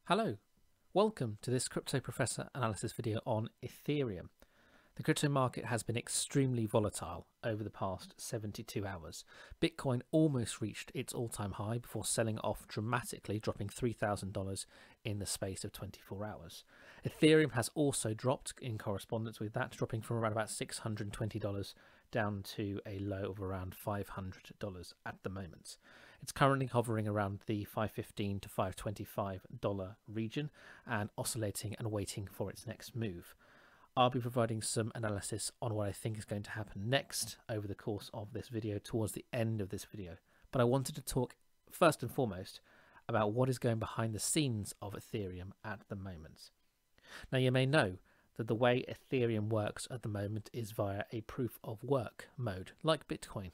Hello, welcome to this Crypto Professor analysis video on Ethereum. The crypto market has been extremely volatile over the past 72 hours. Bitcoin almost reached its all-time high before selling off dramatically, dropping $3,000 in the space of 24 hours. Ethereum has also dropped in correspondence with that, dropping from around about $620 down to a low of around $500 at the moment. It's currently hovering around the $515 to $525 region and oscillating and waiting for its next move. I'll be providing some analysis on what I think is going to happen next over the course of this video towards the end of this video. But I wanted to talk first and foremost about what is going behind the scenes of Ethereum at the moment. Now, you may know that the way Ethereum works at the moment is via a proof of work mode like Bitcoin,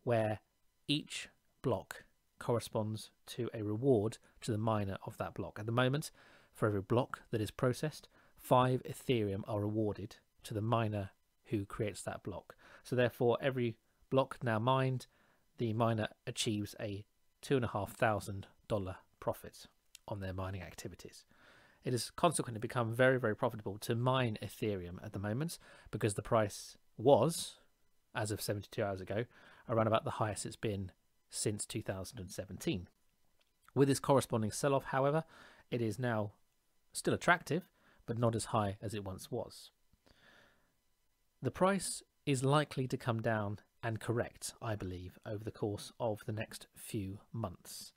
where each block corresponds to a reward to the miner of that block. At the moment, for every block that is processed, 5 Ethereum are rewarded to the miner who creates that block. So therefore, every block now mined, the miner achieves a $2,500 profit on their mining activities. It has consequently become very, very profitable to mine Ethereum at the moment because the price was, as of 72 hours ago, around about the highest it's been since 2017. With this corresponding sell-off, however, it is now still attractive, but not as high as it once was. The price is likely to come down and correct, I believe, over the course of the next few months.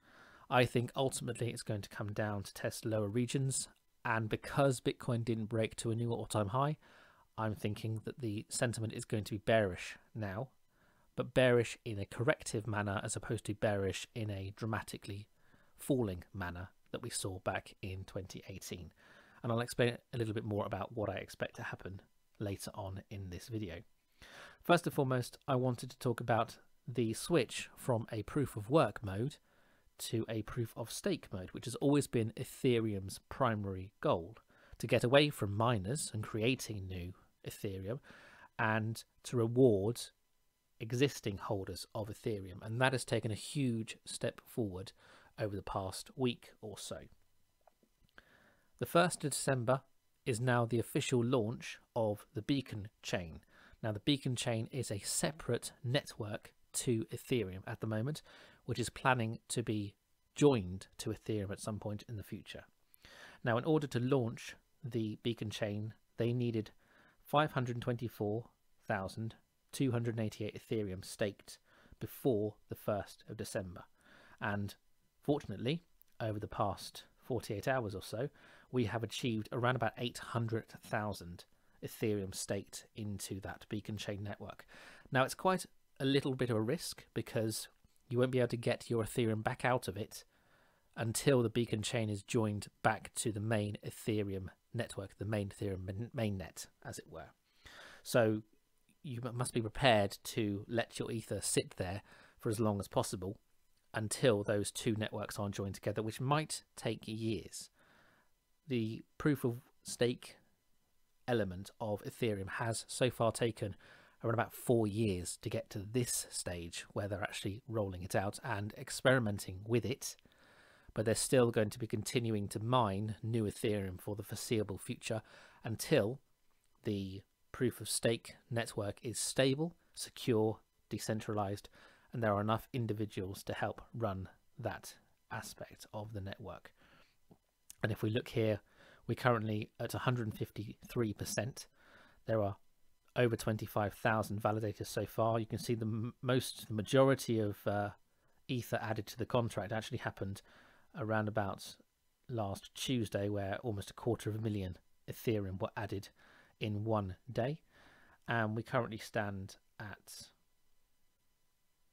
I think ultimately it's going to come down to test lower regions, and because Bitcoin didn't break to a new all-time high, I'm thinking that the sentiment is going to be bearish now, but bearish in a corrective manner as opposed to bearish in a dramatically falling manner that we saw back in 2018. And I'll explain a little bit more about what I expect to happen later on in this video. First and foremost, I wanted to talk about the switch from a proof of work mode to a proof of stake mode, which has always been Ethereum's primary goal, to get away from miners and creating new Ethereum and to reward existing holders of Ethereum. And that has taken a huge step forward over the past week or so. The 1st of December is now the official launch of the Beacon chain. Now, the Beacon chain is a separate network to Ethereum at the moment, which is planning to be joined to Ethereum at some point in the future. Now, in order to launch the Beacon chain, they needed 524,288 Ethereum staked before the 1st of December. And fortunately, over the past 48 hours or so, we have achieved around about 800,000 Ethereum staked into that Beacon chain network. Now, it's quite a little bit of a risk because you won't be able to get your Ethereum back out of it until the Beacon chain is joined back to the main Ethereum network, the main Ethereum mainnet, as it were. So you must be prepared to let your Ether sit there for as long as possible until those two networks are joined together, which might take years. The proof of stake element of Ethereum has so far taken around about 4 years to get to this stage where they're actually rolling it out and experimenting with it, but they're still going to be continuing to mine new Ethereum for the foreseeable future until the proof of stake network is stable, secure, decentralized, and there are enough individuals to help run that aspect of the network. And if we look here, we're currently at 153%. There are over 25,000 validators so far. You can see the majority of Ether added to the contract actually happened around about last Tuesday, where almost 250,000 Ethereum were added in one day. And we currently stand at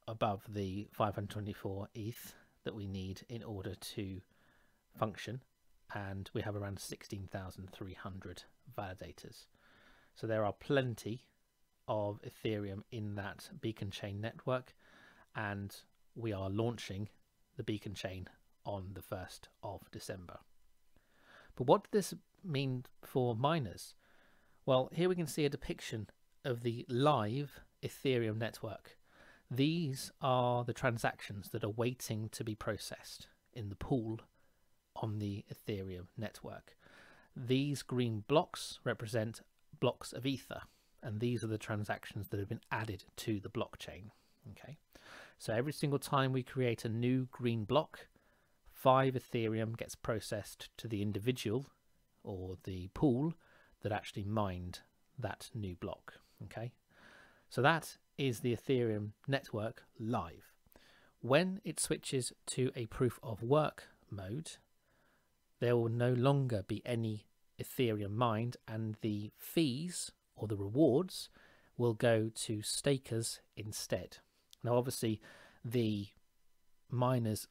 above the 524 ETH that we need in order to function. And we have around 16,300 validators. So there are plenty of Ethereum in that Beacon chain network, and we are launching the Beacon chain on the 1st of December. But what does this mean for miners? Well, here we can see a depiction of the live Ethereum network. These are the transactions that are waiting to be processed in the pool on the Ethereum network. These green blocks represent blocks of Ether, and these are the transactions that have been added to the blockchain. Okay, so every single time we create a new green block, 5 Ethereum gets processed to the individual or the pool that actually mined that new block. Okay, so that is the Ethereum network live. When it switches to a proof of work mode, there will no longer be any Ethereum mined, and the fees or the rewards will go to stakers instead. Now obviously the miners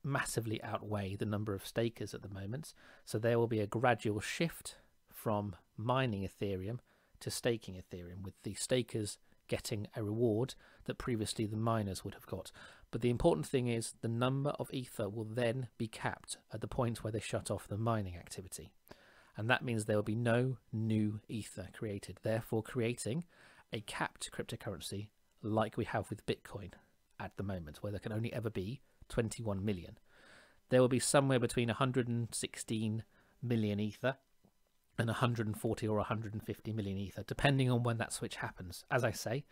massively outweigh the number of stakers at the moment, so there will be a gradual shift from mining Ethereum to staking Ethereum, with the stakers getting a reward that previously the miners would have got. But the important thing is the number of Ether will then be capped at the point where they shut off the mining activity, and that means there will be no new Ether created, therefore creating a capped cryptocurrency like we have with Bitcoin at the moment, where there can only ever be 21 million. There will be somewhere between 116 million Ether and 140 or 150 million Ether, depending on when that switch happens. As I say,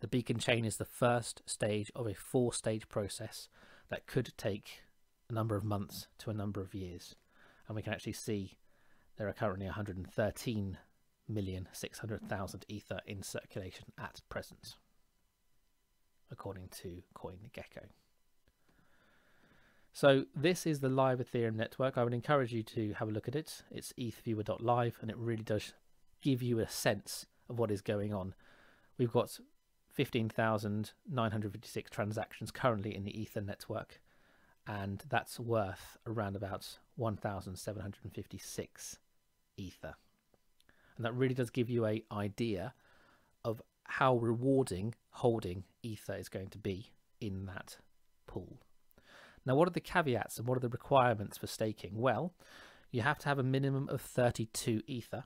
the beacon chain is the first stage of a 4-stage process that could take a number of months to a number of years. And we can actually see there are currently 113,600,000 Ether in circulation at present, according to CoinGecko. So this is the live Ethereum network. I would encourage you to have a look at it. It's ethviewer.live, and it really does give you a sense of what is going on. We've got 15,956 transactions currently in the Ether network, and that's worth around about 1,756 Ether. And that really does give you an idea of how rewarding holding Ether is going to be in that pool. Now, what are the caveats and what are the requirements for staking? Well, you have to have a minimum of 32 Ether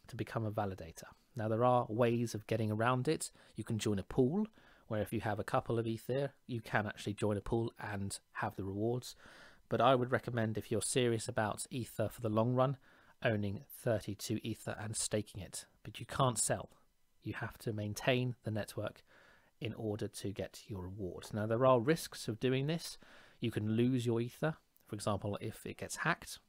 to become a validator. Now, there are ways of getting around it. You can join a pool, where if you have a couple of Ether, you can actually join a pool and have the rewards. But I would recommend, if you're serious about Ether for the long run, owning 32 Ether and staking it. But you can't sell. You have to maintain the network in order to get your rewards. Now, there are risks of doing this. You can lose your Ether, for example, if it gets hacked,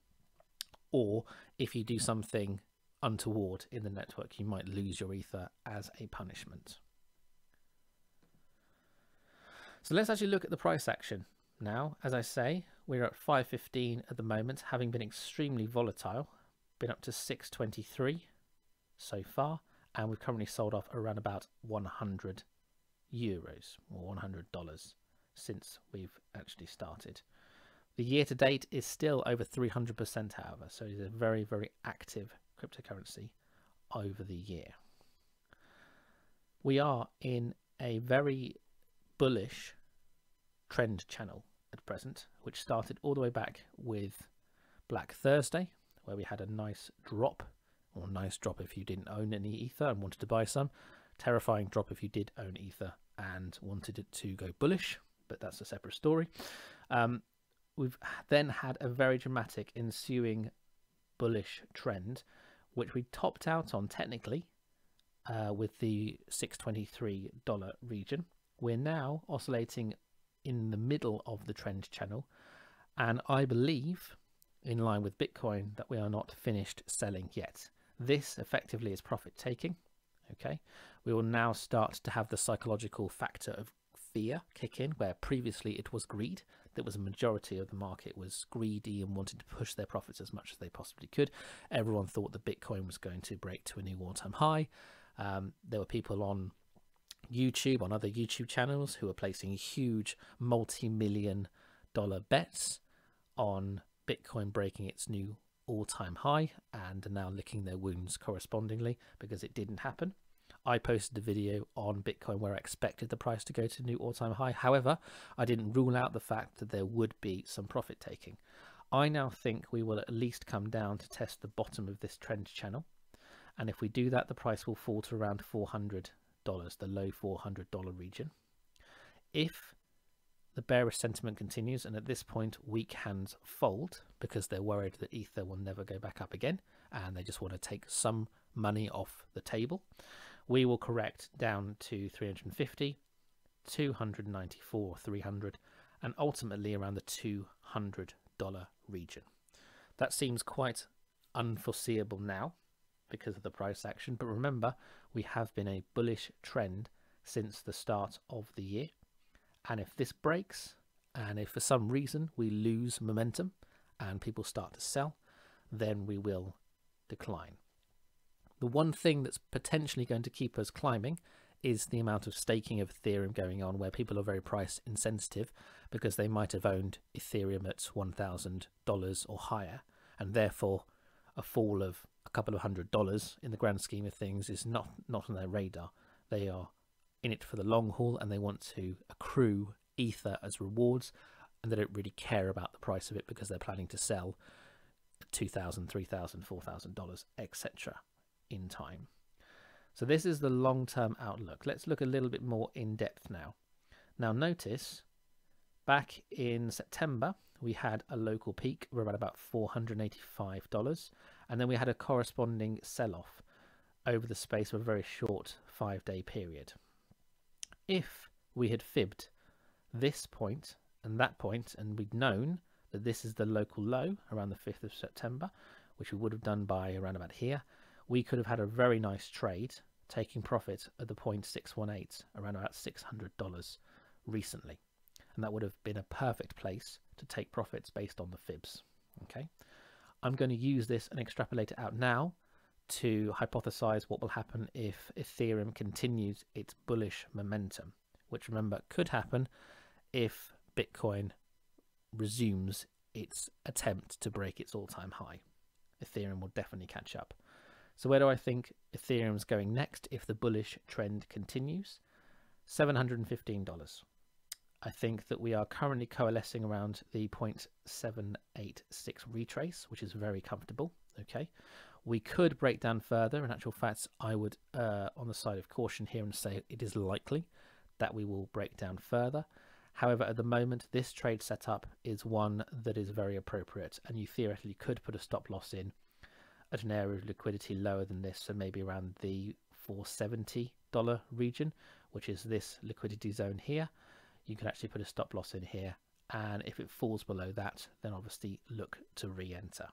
or if you do something untoward in the network, you might lose your Ether as a punishment. So let's actually look at the price action now. As I say, we're at 515 at the moment, having been extremely volatile, been up to 623 so far, and we've currently sold off around about 100 euros or $100 since we've actually started. The year to date is still over 300%, however, so it's a very, very active cryptocurrency over the year. We are in a very bullish trend channel at present, which started all the way back with Black Thursday, where we had a nice drop, or nice drop if you didn't own any Ether and wanted to buy some, terrifying drop if you did own Ether and wanted it to go bullish, but that's a separate story. We've then had a very dramatic ensuing bullish trend, which we topped out on technically with the $623 region. We're now oscillating in the middle of the trend channel, and I believe, in line with Bitcoin, that we are not finished selling yet. This effectively is profit taking. Okay, we will now start to have the psychological factor of fear kick in, where previously it was greed. That was a majority of the market was greedy and wanted to push their profits as much as they possibly could. Everyone thought that Bitcoin was going to break to a new all-time high. There were people on YouTube, on other YouTube channels, who were placing huge multi-million dollar bets on Bitcoin breaking its new all-time high, and are now licking their wounds correspondingly because it didn't happen. I posted a video on Bitcoin where I expected the price to go to a new all-time high. However, I didn't rule out the fact that there would be some profit taking. I now think we will at least come down to test the bottom of this trend channel, and if we do that, the price will fall to around $400, the low $400 region. If the bearish sentiment continues, and at this point weak hands fold because they're worried that Ether will never go back up again and they just want to take some money off the table, we will correct down to 350, 294, 300, and ultimately around the $200 region. That seems quite unforeseeable now because of the price action, but remember, we have been a bullish trend since the start of the year, and if this breaks, and if for some reason we lose momentum and people start to sell, then we will decline. The one thing that's potentially going to keep us climbing is the amount of staking of Ethereum going on, where people are very price insensitive because they might have owned Ethereum at $1,000 or higher, and therefore a fall of a couple of $100 in the grand scheme of things is not on their radar. They are in it for the long haul and they want to accrue Ether as rewards, and they don't really care about the price of it because they're planning to sell $2,000, $3,000, $4,000, etc. in time. So this is the long-term outlook. Let's look a little bit more in depth now. Now notice back in September we had a local peak of around about $485, and then we had a corresponding sell-off over the space of a very short 5-day period. If we had fibbed this point and that point, and we'd known that this is the local low around the 5th of September, which we would have done by around about here, we could have had a very nice trade taking profit at the 0.618, around about $600 recently. And that would have been a perfect place to take profits based on the fibs. Okay, I'm going to use this and extrapolate it out now to hypothesize what will happen if Ethereum continues its bullish momentum, which remember could happen if Bitcoin resumes its attempt to break its all-time high. Ethereum will definitely catch up. So where do I think Ethereum's going next if the bullish trend continues? $715. I think that we are currently coalescing around the 0.786 retrace, which is very comfortable. Okay, we could break down further. In actual fact, I would on the side of caution here and say it is likely that we will break down further. However, at the moment, this trade setup is one that is very appropriate, and you theoretically could put a stop loss in at an area of liquidity lower than this, so maybe around the $470 region, which is this liquidity zone here. You can actually put a stop loss in here, and if it falls below that, then obviously look to re-enter.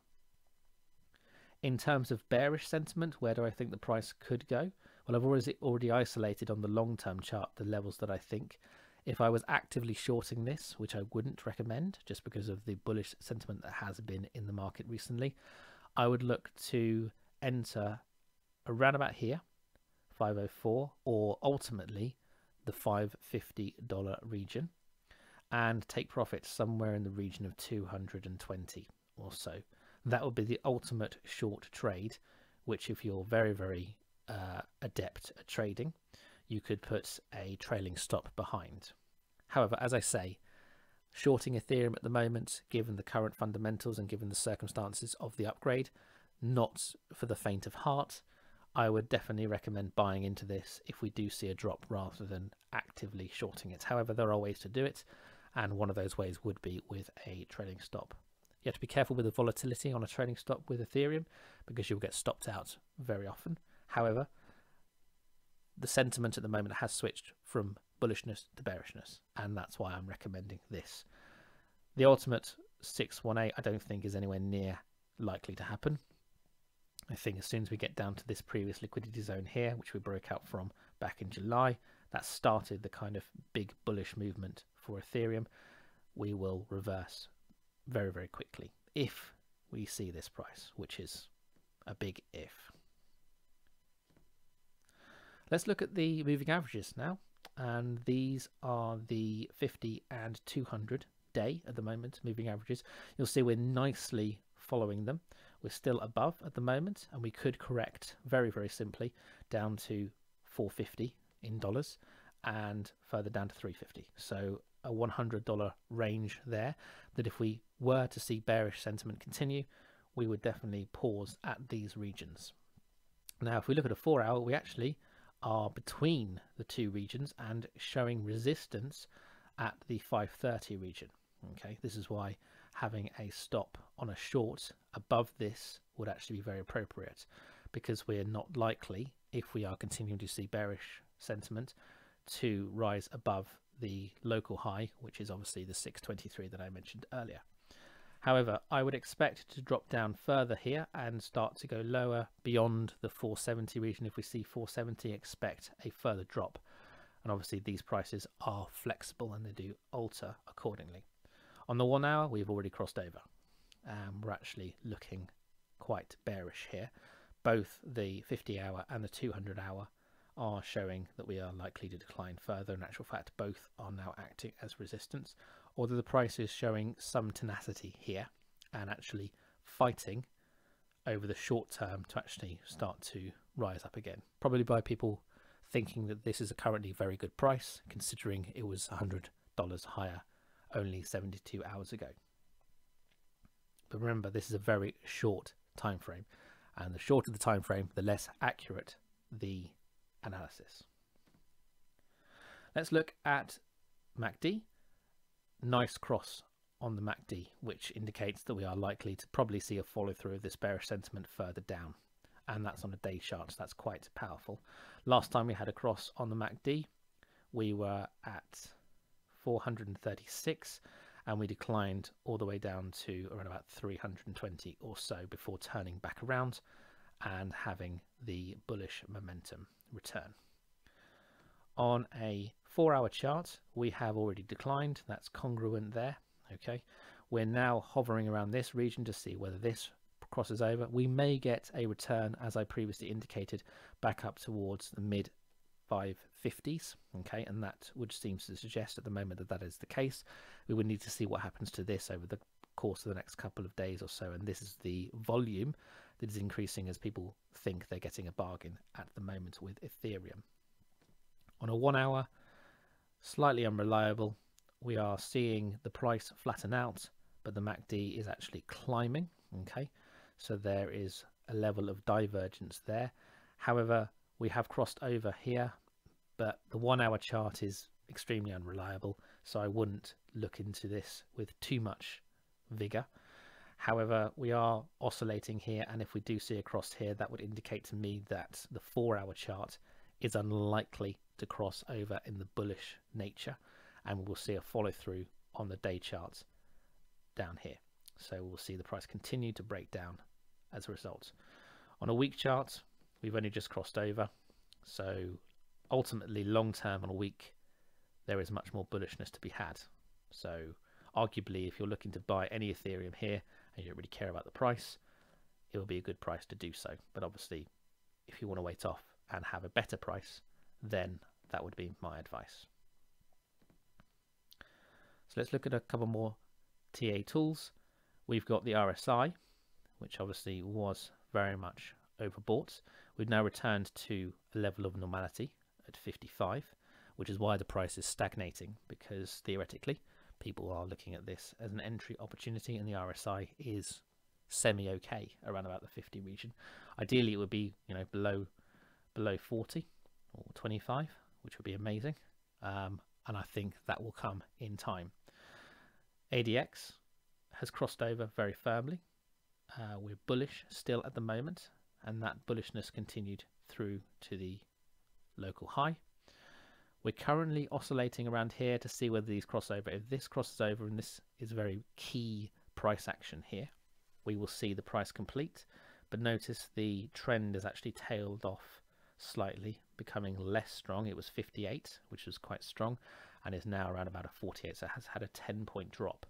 In terms of bearish sentiment, where do I think the price could go? Well, I've already isolated on the long-term chart the levels that I think. If I was actively shorting this, which I wouldn't recommend just because of the bullish sentiment that has been in the market recently, I would look to enter around about here, 504, or ultimately the $550 region, and take profits somewhere in the region of 220 or so. That would be the ultimate short trade, which if you're very, very adept at trading, you could put a trailing stop behind. However, as I say, shorting Ethereum at the moment, given the current fundamentals and given the circumstances of the upgrade, not for the faint of heart. I would definitely recommend buying into this if we do see a drop rather than actively shorting it. However, there are ways to do it, and one of those ways would be with a trailing stop. You have to be careful with the volatility on a trailing stop with Ethereum because you'll get stopped out very often. However, the sentiment at the moment has switched from bullishness to bearishness, and that's why I'm recommending this. The ultimate 618 I don't think is anywhere near likely to happen. I think as soon as we get down to this previous liquidity zone here, which we broke out from back in July, that started the kind of big bullish movement for Ethereum. We will reverse very, very quickly if we see this price, which is a big if. Let's look at the moving averages now, and these are the 50 and 200 day at the moment moving averages. You'll see we're nicely following them. We're still above at the moment, and we could correct very, very simply down to 450 in dollars and further down to 350. So a $100 range there that if we were to see bearish sentiment continue, we would definitely pause at these regions. Now, if we look at a 4 hour, we actually are between the two regions and showing resistance at the 530 region. Okay, this is why having a stop on a short above this would actually be very appropriate, because we're not likely, if we are continuing to see bearish sentiment, to rise above the local high, which is obviously the 623 that I mentioned earlier. However, I would expect to drop down further here and start to go lower beyond the 470 region. If we see 470, expect a further drop. And obviously these prices are flexible and they do alter accordingly. On the 1 hour, we've already crossed over. We're actually looking quite bearish here. Both the 50 hour and the 200 hour are showing that we are likely to decline further. In actual fact, both are now acting as resistance, although the price is showing some tenacity here and actually fighting over the short term to actually start to rise up again, probably by people thinking that this is a currently very good price, considering it was $100 higher only 72 hours ago. But remember, this is a very short time frame, and the shorter the time frame, the less accurate the analysis. Let's look at MACD. Nice cross on the MACD, which indicates that we are likely to probably see a follow through of this bearish sentiment further down, and that's on a day chart, so that's quite powerful. Last time we had a cross on the MACD, we were at 436 and we declined all the way down to around about 320 or so before turning back around and having the bullish momentum return. On a 4-hour chart, we have already declined. That's congruent there. Okay, we're now hovering around this region to see whether this crosses over. We may get a return, as I previously indicated, back up towards the mid 550s. Okay, and that would seem to suggest at the moment that that is the case. We would need to see what happens to this over the course of the next couple of days or so, and this is the volume that is increasing as people think they're getting a bargain at the moment with Ethereum. On a 1 hour, slightly unreliable. We are seeing the price flatten out, but the MACD is actually climbing. Okay, so there is a level of divergence there. However, we have crossed over here, but the 1 hour chart is extremely unreliable, so I wouldn't look into this with too much vigor. However, we are oscillating here, and if we do see a cross here, that would indicate to me that the 4-hour chart is unlikely to cross over in the bullish nature, and we'll see a follow through on the day charts down here. So we'll see the price continue to break down as a result. On a week chart, we've only just crossed over, so ultimately long term on a week there is much more bullishness to be had. So arguably, if you're looking to buy any Ethereum here and you don't really care about the price, it will be a good price to do so. But obviously, if you want to wait off and have a better price, then that would be my advice. So let's look at a couple more TA tools. We've got the RSI, which obviously was very much overbought. We've now returned to a level of normality at 55, which is why the price is stagnating, because theoretically people are looking at this as an entry opportunity, and the RSI is semi-okay around about the 50 region. Ideally it would be, you know, below 40 or 25, which would be amazing, and I think that will come in time. ADX has crossed over very firmly. We're bullish still at the moment, and that bullishness continued through to the local high. We're currently oscillating around here to see whether these cross over. If this crosses over, and this is very key price action here, we will see the price complete. But notice the trend has actually tailed off slightly, becoming less strong. It was 58, which was quite strong, and is now around about a 48, so it has had a 10-point drop.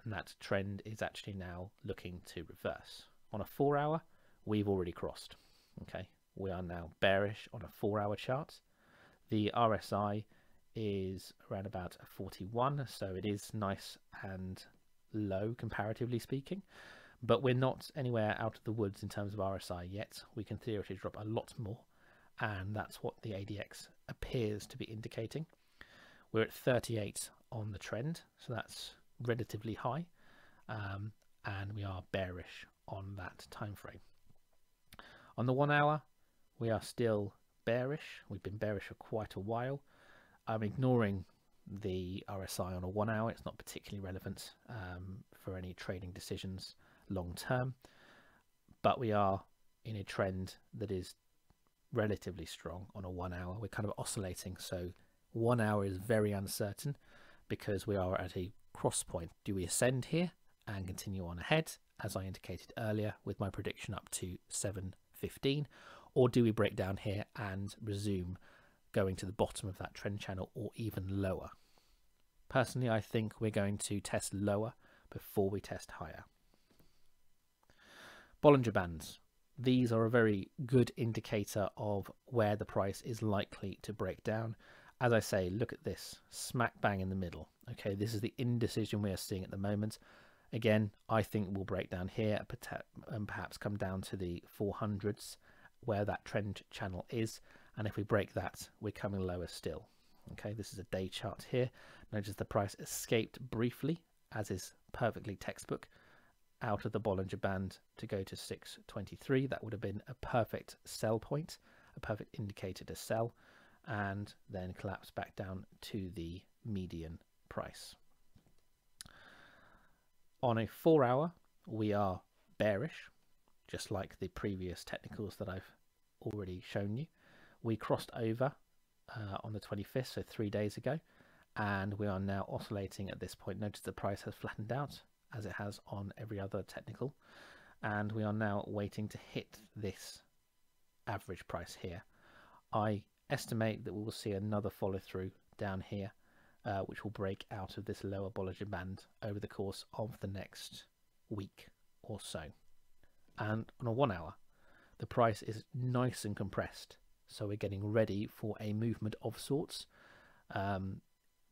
And that trend is actually now looking to reverse. On a 4-hour, we've already crossed. Okay, we are now bearish on a 4-hour chart. The RSI is around about a 41, so it is nice and low comparatively speaking, but we're not anywhere out of the woods in terms of RSI yet. We can theoretically drop a lot more, and that's what the ADX appears to be indicating. We're at 38 on the trend, so that's relatively high, and we are bearish on that time frame. On the 1 hour, we are still bearish. We've been bearish for quite a while. I'm ignoring the RSI on a 1 hour. It's not particularly relevant for any trading decisions long term, but we are in a trend that is relatively strong on a 1 hour. We're kind of oscillating, so 1 hour is very uncertain because we are at a cross point. Do we ascend here and continue on ahead, as I indicated earlier with my prediction up to 7.15, or do we break down here and resume going to the bottom of that trend channel or even lower? Personally, I think we're going to test lower before we test higher. Bollinger Bands. These are a very good indicator of where the price is likely to break down. As I say, look at this, smack bang in the middle. Okay, this is the indecision we are seeing at the moment. Again, I think we'll break down here and perhaps come down to the 400s where that trend channel is. And if we break that, we're coming lower still. Okay, this is a day chart here. Notice the price escaped briefly, as is perfectly textbook, out of the Bollinger Band to go to 623. That would have been a perfect sell point, a perfect indicator to sell, and then collapse back down to the median price. On a 4 hour, we are bearish, just like the previous technicals that I've already shown you. We crossed over on the 25th, so 3 days ago, and we are now oscillating at this point. Notice the price has flattened out as it has on every other technical, and we are now waiting to hit this average price here. I estimate that we will see another follow through down here, which will break out of this lower Bollinger Band over the course of the next week or so. And on a 1 hour, the price is nice and compressed, so we're getting ready for a movement of sorts.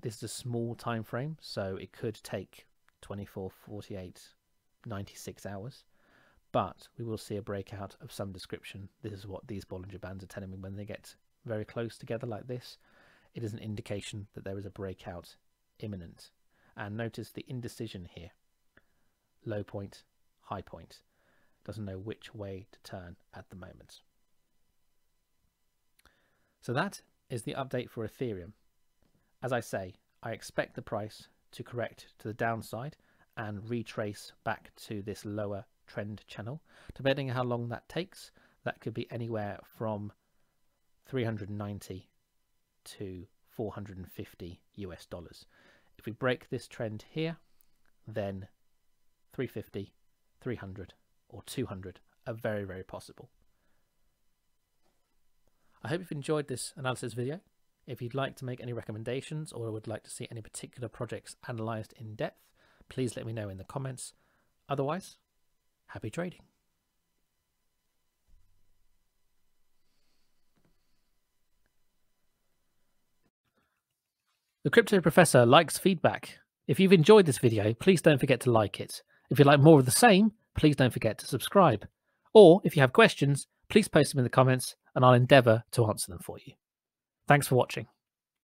This is a small time frame, so it could take 24, 48, 96 hours, but we will see a breakout of some description. This is what these Bollinger Bands are telling me. When they get very close together like this, it is an indication that there is a breakout imminent. And notice the indecision here. Low point, high point. Doesn't know which way to turn at the moment. So that is the update for Ethereum. As I say, I expect the price to correct to the downside and retrace back to this lower trend channel. Depending on how long that takes, that could be anywhere from 390 to 450 US dollars. If we break this trend here, then 350, 300 or 200 are very, very possible. I hope you've enjoyed this analysis video. If you'd like to make any recommendations or would like to see any particular projects analysed in depth, please let me know in the comments. Otherwise, happy trading. The Crypto Professor likes feedback. If you've enjoyed this video, please don't forget to like it. If you'd like more of the same, please don't forget to subscribe. Or if you have questions, please post them in the comments and I'll endeavour to answer them for you. Thanks for watching.